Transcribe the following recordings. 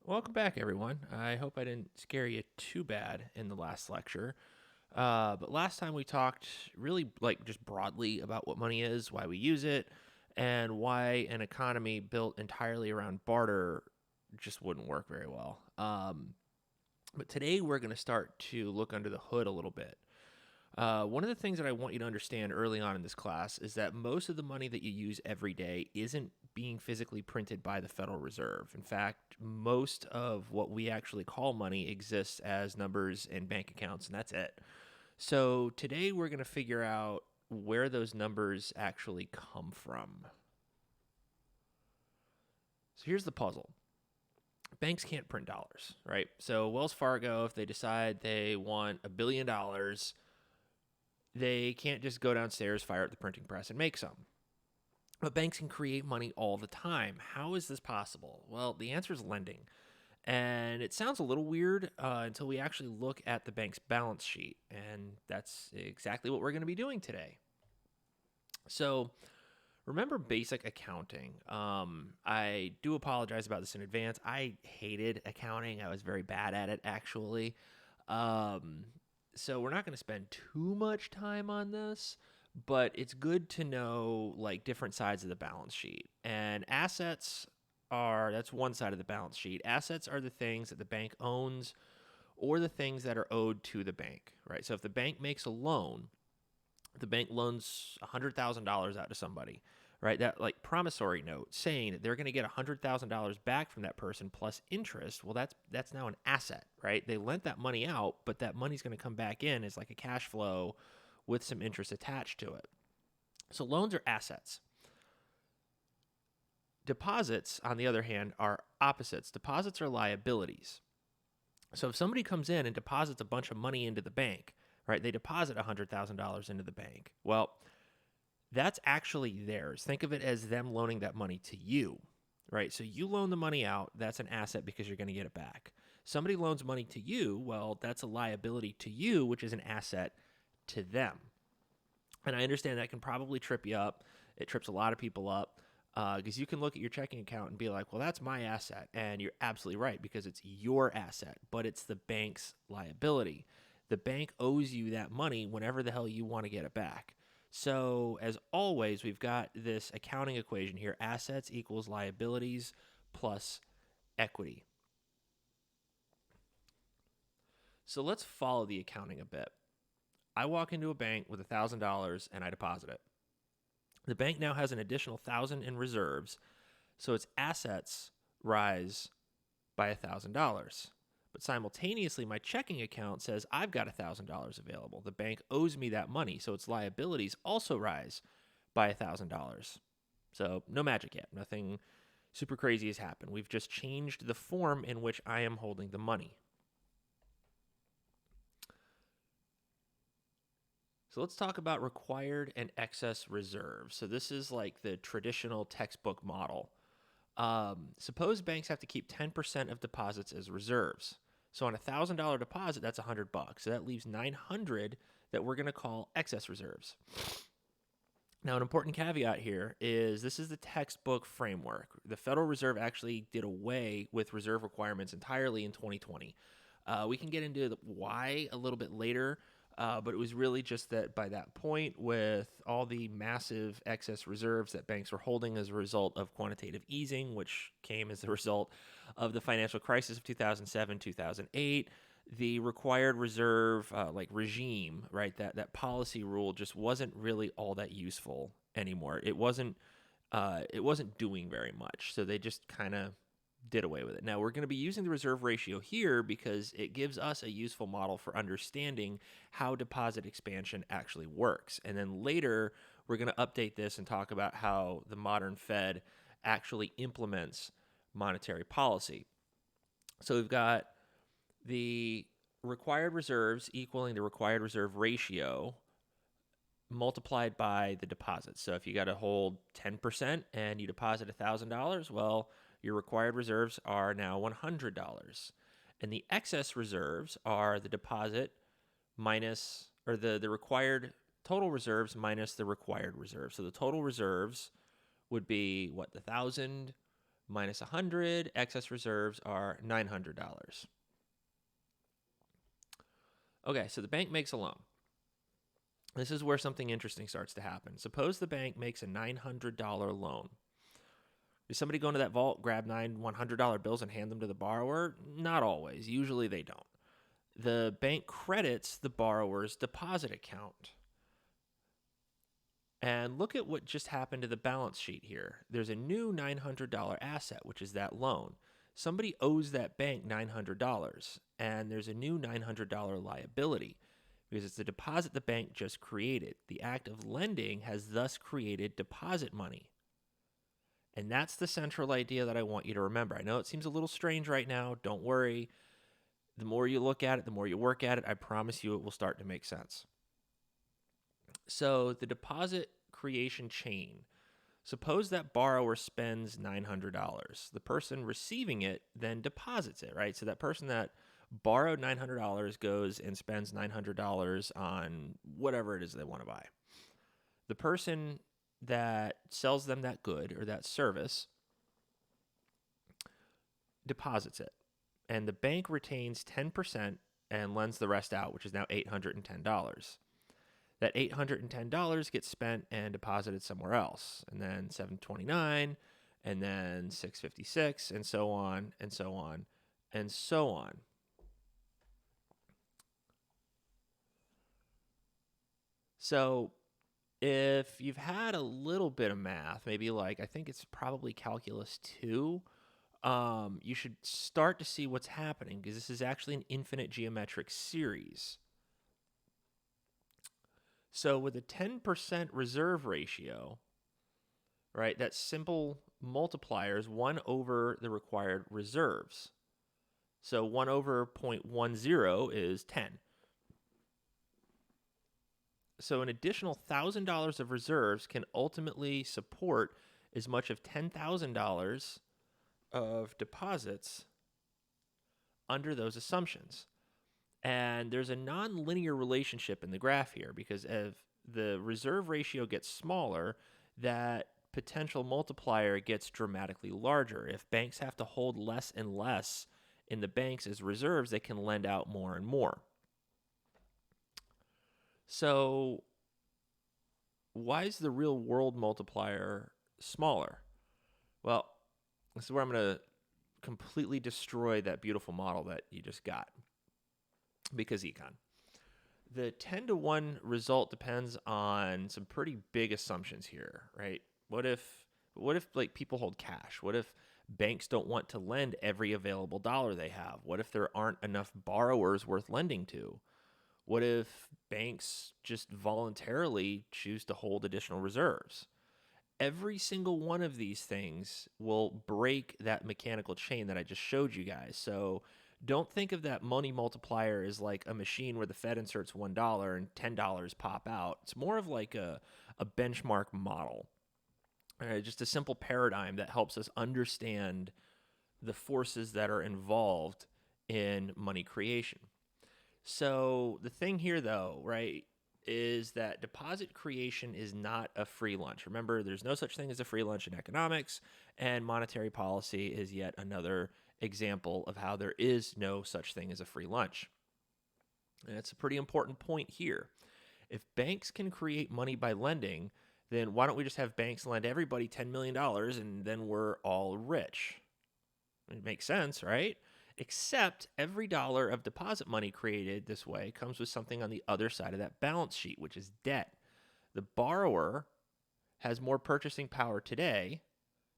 Welcome back, everyone. I hope I didn't scare you too bad in the last lecture. But last time we talked really just broadly about what money is, why we use it, and why an economy built entirely around barter just wouldn't work very well. But today we're going to start to look under the hood a little bit. One of the things that I want you to understand early on in this class is that most of the money that you use every day isn't being physically printed by the Federal Reserve. In fact, most of what we actually call money exists as numbers in bank accounts, and that's it. So today we're going to figure out where those numbers actually come from. So here's the puzzle. Banks can't print dollars, right? So Wells Fargo, if they decide they want $1 billion, they can't just go downstairs, fire up the printing press, and make some. But banks can create money all the time. How is this possible? Well, the answer is lending. And it sounds a little weird until we actually look at the bank's balance sheet. And that's exactly what we're going to be doing today. So remember basic accounting. I do apologize about this in advance. I hated accounting. I was very bad at it, actually. Um, so we're not going to spend too much time on this, but it's good to know like different sides of the balance sheet. And assets that's one side of the balance sheet. Assets are the things that the bank owns or the things that are owed to the bank, right? So if the bank makes a loan, the bank loans $100,000 out to somebody, right? That like promissory note saying that they're going to get $100,000 back from that person plus interest. Well, that's now an asset, right? They lent that money out, but that money's going to come back in as like a cash flow with some interest attached to it. So loans are assets. Deposits, on the other hand, are opposites. Deposits are liabilities. So if somebody comes in and deposits a bunch of money into the bank, right? They deposit $100,000 into the bank. Well, that's actually theirs. Think of it as them loaning that money to you, right? So you loan the money out, that's an asset because you're going to get it back. Somebody loans money to you, well, that's a liability to you, which is an asset to them. And I understand that can probably trip you up. It trips a lot of people up because you can look at your checking account and be like, well, that's my asset. And you're absolutely right because it's your asset, but it's the bank's liability. The bank owes you that money whenever the hell you want to get it back. So, as always, we've got this accounting equation here: assets equals liabilities plus equity. So, let's follow the accounting a bit. I walk into a bank with $1,000 and I deposit it. The bank now has an additional 1,000 in reserves, so its assets rise by $1,000. But simultaneously, my checking account says I've got $1,000 available. The bank owes me that money, so its liabilities also rise by $1,000. So no magic yet. Nothing super crazy has happened. We've just changed the form in which I am holding the money. So let's talk about required and excess reserves. So this is like the traditional textbook model. Suppose banks have to keep 10% of deposits as reserves. So on $1,000 deposit, that's $100. So that leaves 900 that we're going to call excess reserves. Now, an important caveat here is this is the textbook framework. The Federal Reserve actually did away with reserve requirements entirely in 2020. We can get into the why a little bit later, but it was really just that by that point, with all the massive excess reserves that banks were holding as a result of quantitative easing, which came as a result of the financial crisis of 2007, 2008, the required reserve regime, right? That policy rule just wasn't really all that useful anymore. It wasn't doing very much. So they just kind of did away with it. Now we're going to be using the reserve ratio here because it gives us a useful model for understanding how deposit expansion actually works. And then later we're going to update this and talk about how the modern Fed actually implements monetary policy. So we've got the required reserves equaling the required reserve ratio multiplied by the deposits. So if you got to hold 10% and you deposit $1,000, well, your required reserves are now $100. And the excess reserves are the deposit minus, or the required total reserves minus the required reserves. So the total reserves would be what, the 1,000 minus 100, excess reserves are $900. Okay, so the bank makes a loan. This is where something interesting starts to happen. Suppose the bank makes a $900 loan. Does somebody go into that vault, grab nine $100 bills and hand them to the borrower? Not always. Usually they don't. The bank credits the borrower's deposit account. And look at what just happened to the balance sheet here. There's a new $900 asset, which is that loan. Somebody owes that bank $900, and there's a new $900 liability because it's the deposit the bank just created. The act of lending has thus created deposit money. And that's the central idea that I want you to remember. I know it seems a little strange right now. Don't worry. The more you look at it, the more you work at it, I promise you it will start to make sense. So the deposit creation chain. Suppose that borrower spends $900. The person receiving it then deposits it, right? So that person that borrowed $900 goes and spends $900 on whatever it is they want to buy. The person that sells them that good or that service deposits it. And the bank retains 10% and lends the rest out, which is now $810. That $810 gets spent and deposited somewhere else. And then $729, and then $656, and so on, and so on, and so on. So if you've had a little bit of math, maybe like, I think it's probably calculus 2, you should start to see what's happening because this is actually an infinite geometric series. So with a 10% reserve ratio, right, that simple multiplier is 1 over the required reserves. So 1 over 0.10 is 10. So an additional $1,000 of reserves can ultimately support as much of $10,000 of deposits under those assumptions. And there's a nonlinear relationship in the graph here because if the reserve ratio gets smaller, that potential multiplier gets dramatically larger. If banks have to hold less and less in the banks as reserves, they can lend out more and more. So why is the real world multiplier smaller? Well, this is where I'm going to completely destroy that beautiful model that you just got. Because econ. The 10 to 1 result depends on some pretty big assumptions here, right? What if like people hold cash? What if banks don't want to lend every available dollar they have? What if there aren't enough borrowers worth lending to? What if banks just voluntarily choose to hold additional reserves? Every single one of these things will break that mechanical chain that I just showed you guys. So don't think of that money multiplier as like a machine where the Fed inserts $1 and $10 pop out. It's more of like a benchmark model, just a simple paradigm that helps us understand the forces that are involved in money creation. So the thing here, though, right, is that deposit creation is not a free lunch. Remember, there's no such thing as a free lunch in economics, and monetary policy is yet another example of how there is no such thing as a free lunch. And it's a pretty important point here. If banks can create money by lending, then why don't we just have banks lend everybody $10 million and then we're all rich? It makes sense, right? Except every dollar of deposit money created this way comes with something on the other side of that balance sheet, which is debt. The borrower has more purchasing power today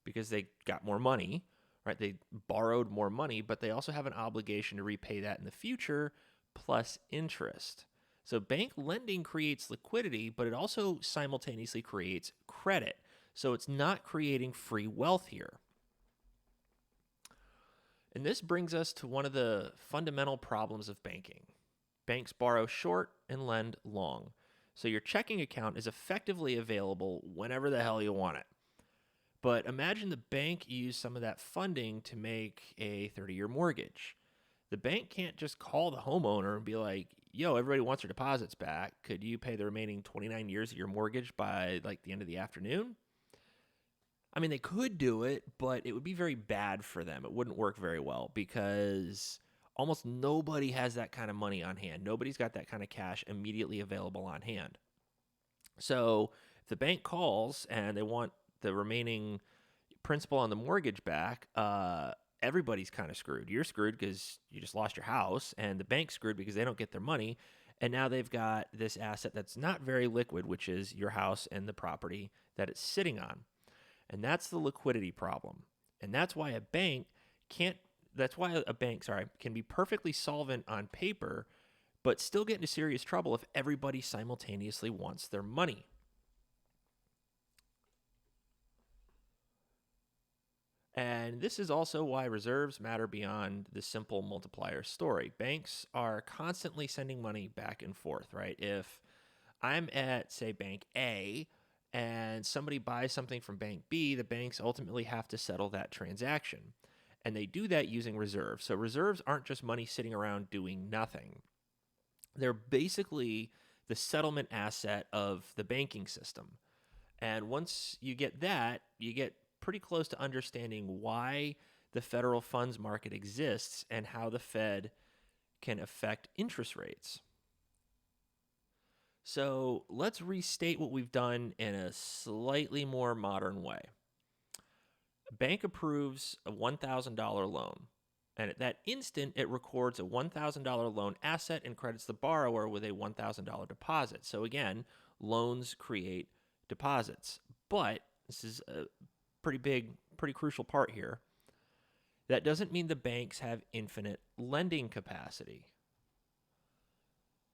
because they got more money, right? They borrowed more money, but they also have an obligation to repay that in the future plus interest. So bank lending creates liquidity, but it also simultaneously creates credit. So it's not creating free wealth here. And this brings us to one of the fundamental problems of banking. Banks borrow short and lend long. So your checking account is effectively available whenever the hell you want it. But imagine the bank used some of that funding to make a 30-year mortgage. The bank can't just call the homeowner and be like, yo, everybody wants their deposits back. Could you pay the remaining 29 years of your mortgage by like the end of the afternoon? I mean, they could do it, but it would be very bad for them. It wouldn't work very well because almost nobody has that kind of money on hand. Nobody's got that kind of cash immediately available on hand. So if the bank calls and they want the remaining principal on the mortgage back, everybody's kind of screwed. You're screwed because you just lost your house, and the bank's screwed because they don't get their money. And now they've got this asset that's not very liquid, which is your house and the property that it's sitting on. And that's the liquidity problem. And that's why a bank can't, that's why a bank, sorry, can be perfectly solvent on paper, but still get into serious trouble if everybody simultaneously wants their money. And this is also why reserves matter beyond the simple multiplier story. Banks are constantly sending money back and forth, right? If I'm at, say, Bank A and somebody buys something from Bank B, the banks ultimately have to settle that transaction. And they do that using reserves. So reserves aren't just money sitting around doing nothing, they're basically the settlement asset of the banking system. And once you get that, you get pretty close to understanding why the federal funds market exists and how the Fed can affect interest rates. So let's restate what we've done in a slightly more modern way. A bank approves a $1,000 loan, and at that instant, it records a $1,000 loan asset and credits the borrower with a $1,000 deposit. So again, loans create deposits. But this is a pretty big, pretty crucial part here. That doesn't mean the banks have infinite lending capacity.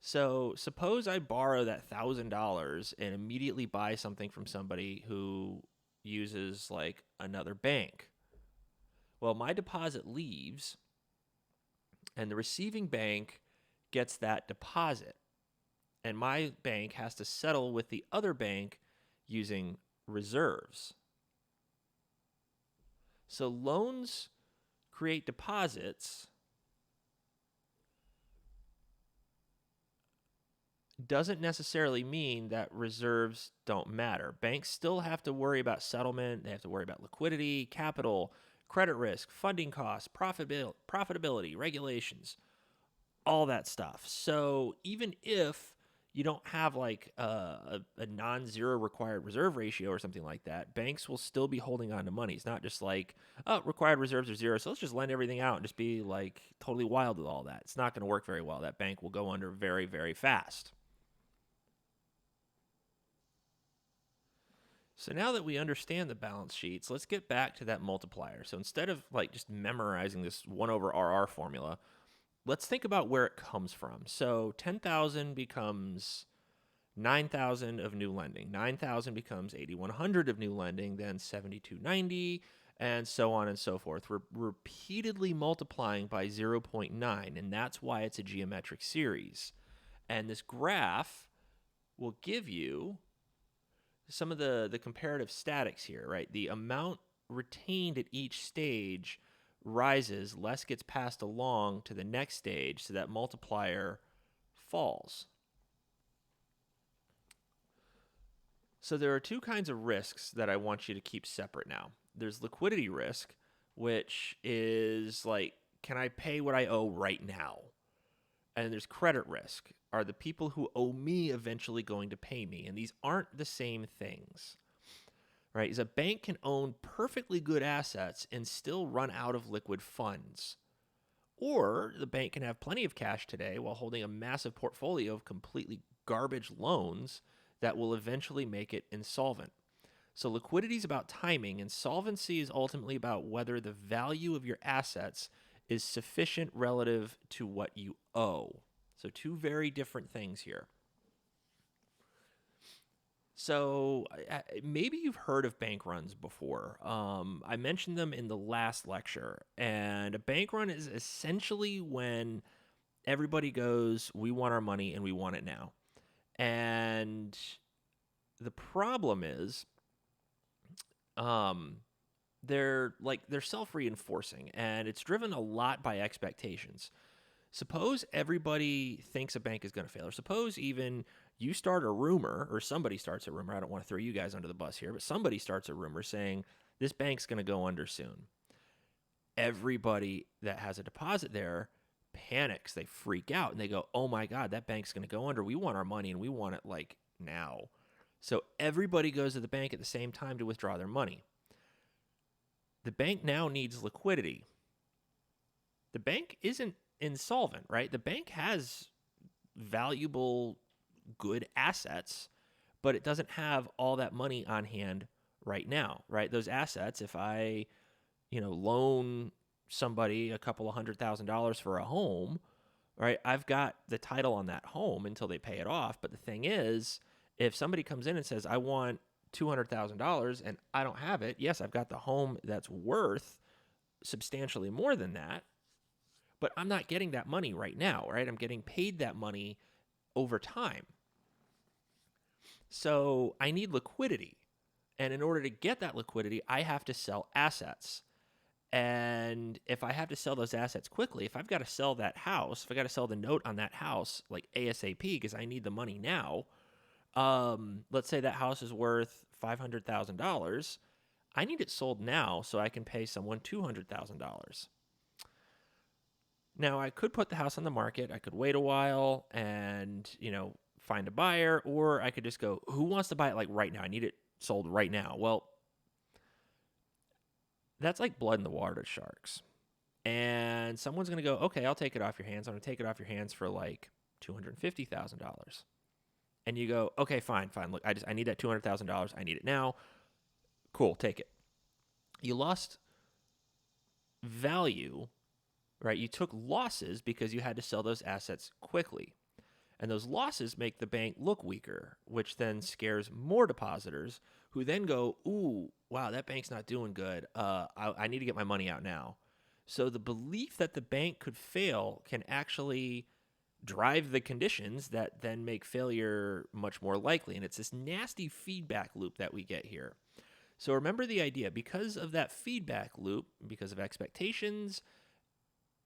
So suppose I borrow that $1,000 and immediately buy something from somebody who uses like another bank. Well, my deposit leaves and the receiving bank gets that deposit. And my bank has to settle with the other bank using reserves. So loans create deposits doesn't necessarily mean that reserves don't matter. Banks still have to worry about settlement, they have to worry about liquidity, capital, credit risk, funding costs, profitability, regulations, all that stuff. So even if you don't have like a non-zero required reserve ratio or something like that, banks will still be holding on to money. It's not just like, oh, required reserves are zero, so let's just lend everything out and just be like totally wild with all that. It's not going to work very well. That bank will go under very, very fast. So now that we understand the balance sheets, let's get back to that multiplier. So instead of like just memorizing this 1 over RR formula, let's think about where it comes from. So 10,000 becomes 9,000 of new lending. 9,000 becomes 8,100 of new lending, then 7,290, and so on and so forth. We're repeatedly multiplying by 0.9, and that's why it's a geometric series. And this graph will give you some of the comparative statics here, right? The amount retained at each stage rises, less gets passed along to the next stage, so that multiplier falls. So there are two kinds of risks that I want you to keep separate now. There's liquidity risk, which is like, can I pay what I owe right now? And there's credit risk. Are the people who owe me eventually going to pay me? And these aren't the same things, right? Is a bank can own perfectly good assets and still run out of liquid funds. Or the bank can have plenty of cash today while holding a massive portfolio of completely garbage loans that will eventually make it insolvent. So liquidity is about timing, and solvency is ultimately about whether the value of your assets is sufficient relative to what you owe. So two very different things here. So maybe you've heard of bank runs before. I mentioned them in the last lecture. And a bank run is essentially when everybody goes, we want our money and we want it now. And the problem is they're self-reinforcing, and it's driven a lot by expectations. Suppose everybody thinks a bank is going to fail, or suppose even you start a rumor, or somebody starts a rumor. I don't want to throw you guys under the bus here, but somebody starts a rumor saying This bank's going to go under soon. Everybody that has a deposit there panics. They freak out and they go, oh my God, that bank's going to go under. We want our money and we want it like now. So everybody goes to the bank at the same time to withdraw their money. The bank now needs liquidity. The bank isn't insolvent, right? The bank has valuable, good assets, but it doesn't have all that money on hand right now, right? Those assets, if I, loan somebody a couple of $100,000 for a home, right? I've got the title on that home until they pay it off. But the thing is, if somebody comes in and says, I want $200,000 and I don't have it, yes, I've got the home that's worth substantially more than that, but I'm not getting that money right now, right? I'm getting paid that money over time. So I need liquidity. And in order to get that liquidity, I have to sell assets. And if I have to sell those assets quickly, if I've got to sell that house, if I got to sell the note on that house like ASAP because I need the money now, let's say that house is worth $500,000. I need it sold now so I can pay someone $200,000. Now, I could put the house on the market. I could wait a while and, find a buyer, or I could just go, who wants to buy it like right now? I need it sold right now. Well, that's like blood in the water to sharks. And someone's going to go, okay, I'll take it off your hands. I'm going to take it off your hands for like $250,000. And you go, okay, fine. Look, I need that $200,000. I need it now. Cool, take it. You lost value, right? You took losses because you had to sell those assets quickly. And those losses make the bank look weaker, which then scares more depositors who then go, ooh, wow, that bank's not doing good. I need to get my money out now. So the belief that the bank could fail can actually drive the conditions that then make failure much more likely. And it's this nasty feedback loop that we get here. So remember the idea. Because of that feedback loop, because of expectations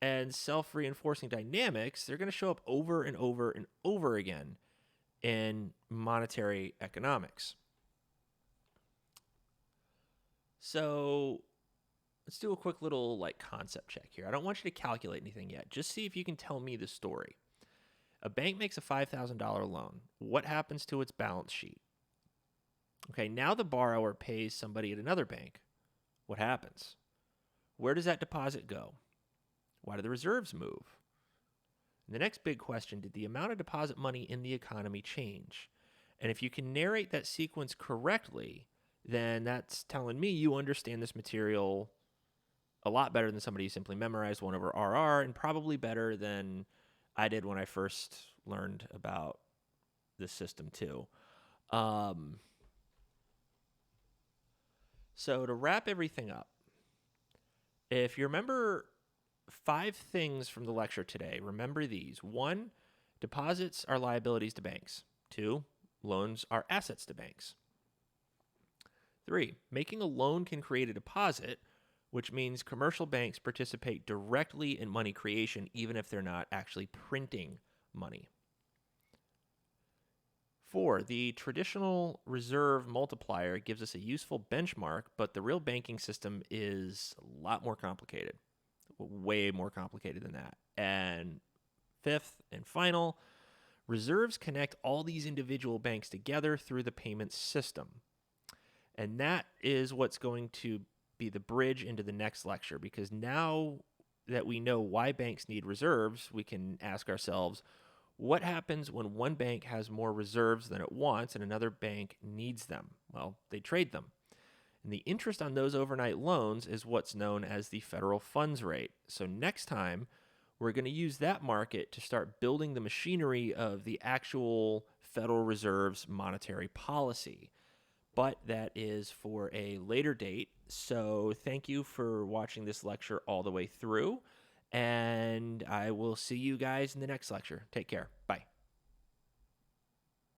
and self-reinforcing dynamics, they're going to show up over and over and over again in monetary economics. So let's do a quick little concept check here. I don't want you to calculate anything yet. Just see if you can tell me the story. A bank makes a $5,000 loan. What happens to its balance sheet? Okay, now the borrower pays somebody at another bank. What happens? Where does that deposit go? Why do the reserves move? And the next big question, did the amount of deposit money in the economy change? And if you can narrate that sequence correctly, then that's telling me you understand this material a lot better than somebody who simply memorized 1 over RR, and probably better than I did when I first learned about this system too. So to wrap everything up, if you remember 5 things from the lecture today, remember these. 1, deposits are liabilities to banks. 2, loans are assets to banks. 3, making a loan can create a deposit, which means commercial banks participate directly in money creation even if they're not actually printing money. 4, the traditional reserve multiplier gives us a useful benchmark, but the real banking system is a lot more complicated. Way more complicated than that. And 5th and final, reserves connect all these individual banks together through the payment system. And that is what's going to be the bridge into the next lecture, because now that we know why banks need reserves, we can ask ourselves, what happens when one bank has more reserves than it wants and another bank needs them? Well, they trade them. And the interest on those overnight loans is what's known as the federal funds rate. So next time, we're going to use that market to start building the machinery of the actual Federal Reserve's monetary policy. But that is for a later date. So thank you for watching this lecture all the way through. And I will see you guys in the next lecture. Take care. Bye.